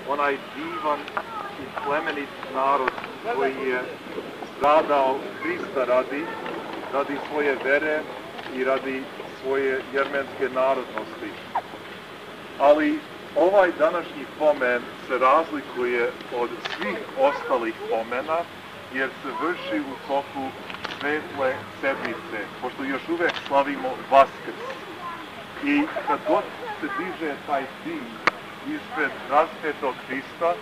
onaj divan i plemenit narod koji je stradao Hrista radi svoje vere i radi svoje jermenske narodnosti. Ali ovaj današnji pomen se razlikuje od svih ostalih pomena, jer se vrši u toku svetle sedmice, pošto još uvek slavimo Vaskrs. I kad god se diže taj dim ispred raspetog Hrista,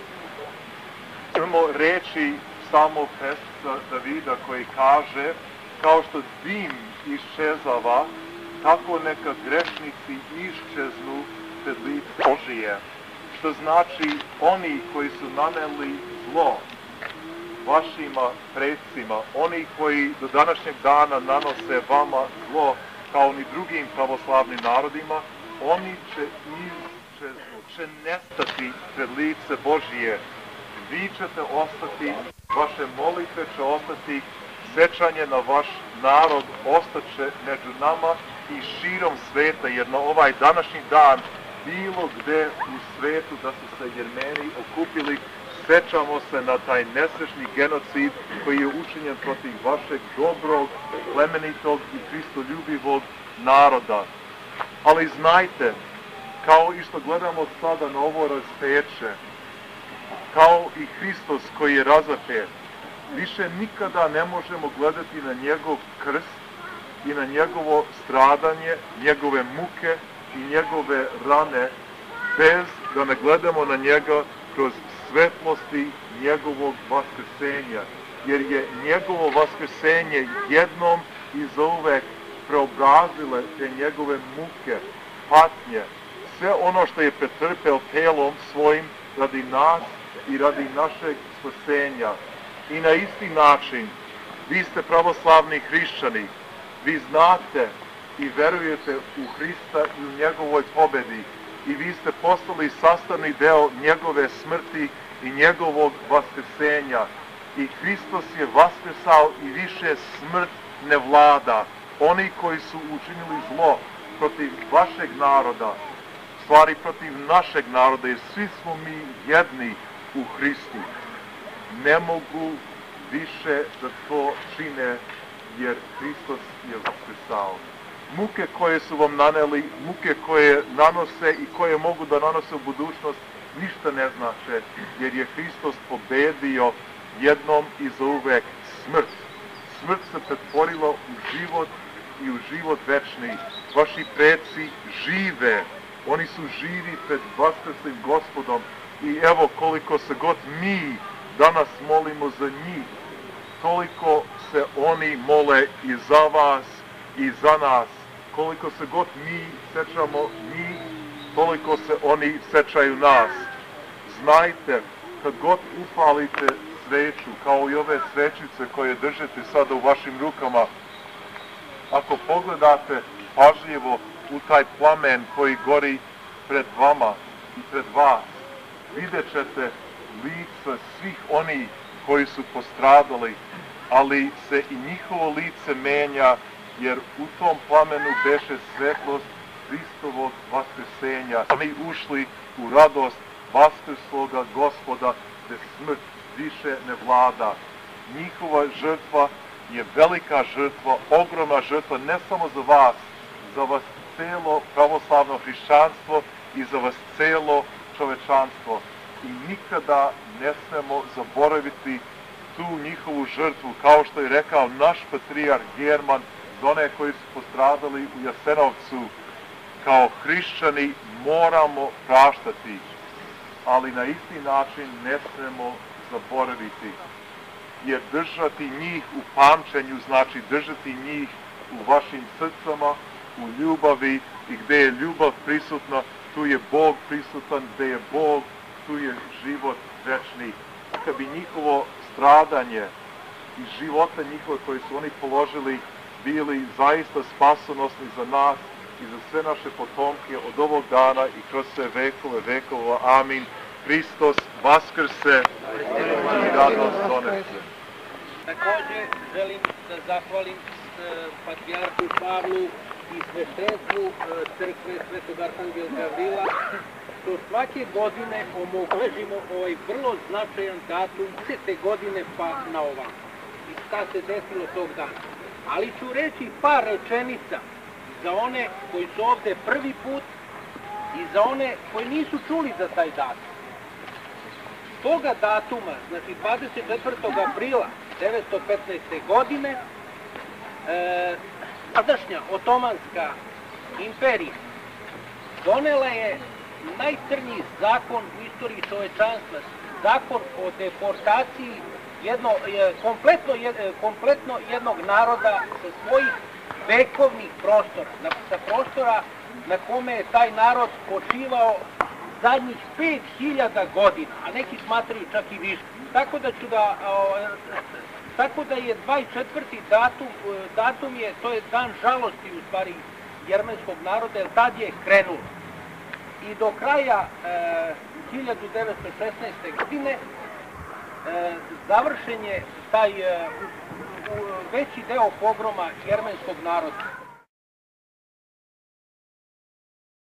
imamo reči samog pesca Davida koji kaže: kao što dim iščezava, tako neka grešnici iščeznu pred lice Božije. Što znači, oni koji su naneli zlo vašima predsima, oni koji do današnjeg dana nanose vama zlo, kao ni drugim pravoslavnim narodima, oni će iščeznu, će nestati pred lice Božije. Vi ćete ostati, vaše molitve će ostati, sećanje na vaš narod ostaće među nama i širom sveta, jer na ovaj današnji dan bilo gde u svetu da su se Jermeni okupili, sećamo se na taj nesrećni genocid koji je učinjen protiv vašeg dobrog, plemenitog i hristoljubivog naroda. Ali znajte, kao i što gledamo sada na ovo raspeće, kao i Hristos koji je razapet, više nikada ne možemo gledati na njegov krst i na njegovo stradanje, njegove muke i njegove rane, bez da ne gledamo na njega kroz svetlosti njegovog vaskrsenja, jer je njegovo vaskrsenje jednom i zauvek preobrazile te njegove muke, patnje, sve ono što je pretrpeo telom svojim radi nas i radi našeg spasenja. I na isti način, vi ste pravoslavni hrišćani, vi znate i verujete u Hrista i u njegovoj pobedi, i vi ste postali sastavni deo njegove smrti i njegovog vaskrsenja. I Hristos je vaskrsao i više smrt ne vlada. Oni koji su učinili zlo protiv vašeg naroda, stvari protiv našeg naroda, jer svi smo mi jedni u Hristu, ne mogu više da to čine, jer Hristos je vaskrsao. Muke koje su vam naneli, muke koje nanose i koje mogu da nanose u budućnost, ništa ne znače, jer je Hristos pobedio jednom i zauvek smrt. Smrt se pretvorila u život i u život večni. Vaši preci žive, oni su živi pred vaskrslim Gospodom, i evo koliko se god mi danas molimo za njih, toliko se oni mole i za vas i za nas. Koliko se god mi sećamo njih, toliko se oni sećaju nas. Znajte, kad god upalite sveću, kao i ove svećice koje držite sada u vašim rukama, ako pogledate pažljivo u taj plamen koji gori pred vama i pred vas, vidjet ćete lica svih onih koji su postradali, ali se i njihovo lice menja, jer u tom plamenu beše svetlost Hristovog vaskrsenja. Mi ušli u radost vaskrsloga Gospoda, gde smrt više ne vlada. Njihova žrtva je velika žrtva, ogromna žrtva, ne samo za vas celo pravoslavno hrišćanstvo i za vas celo čovečanstvo. I nikada ne smemo zaboraviti tu njihovu žrtvu, kao što je rekao naš patrijarh German, za one koji su postradali u Jasenovcu. Kao hrišćani moramo praštati, ali na isti način ne smemo zaboraviti, jer držati njih u pamćenju znači držati njih u vašim srcama, u ljubavi, i gde je ljubav prisutna, tu je Bog prisutan, gde je Bog, tu je život večni. Kad bi njihovo stradanje i života njihove koje su oni položili bili zaista spasonosni za nas i za sve naše potomke od ovog dana i kroz sve vekove vekova. Amin. Hristos vaskrse i radost donese. Takođe želim da zahvalim Patrijarhu Pavlu i sveštenstvu Crkve Svetog Arhangela Gavrila što svake godine omobeležimo ovaj vrlo značajan datum 10. godine pa na ovam. I šta se desilo tog dana. Ali ću reći par rečenica za one koji su ovde prvi put i za one koji nisu čuli za taj datum. Toga datuma, znači 24. aprila 1915. godine, tadašnja Otomanska imperija donela je najcrnji zakon u istoriji čovečanstva, zakon o deportaciji kompletno jednog naroda sa svojih vekovnih prostora, sa prostora na kome je taj narod počivao zadnjih 5000 godina, a neki smatraju čak i više. Tako da je 24. datum je, to je dan žalosti u stvari jermenskog naroda, jer tad je krenulo. I do kraja 1916. godine završen je taj veći deo pogroma jermenskog naroda.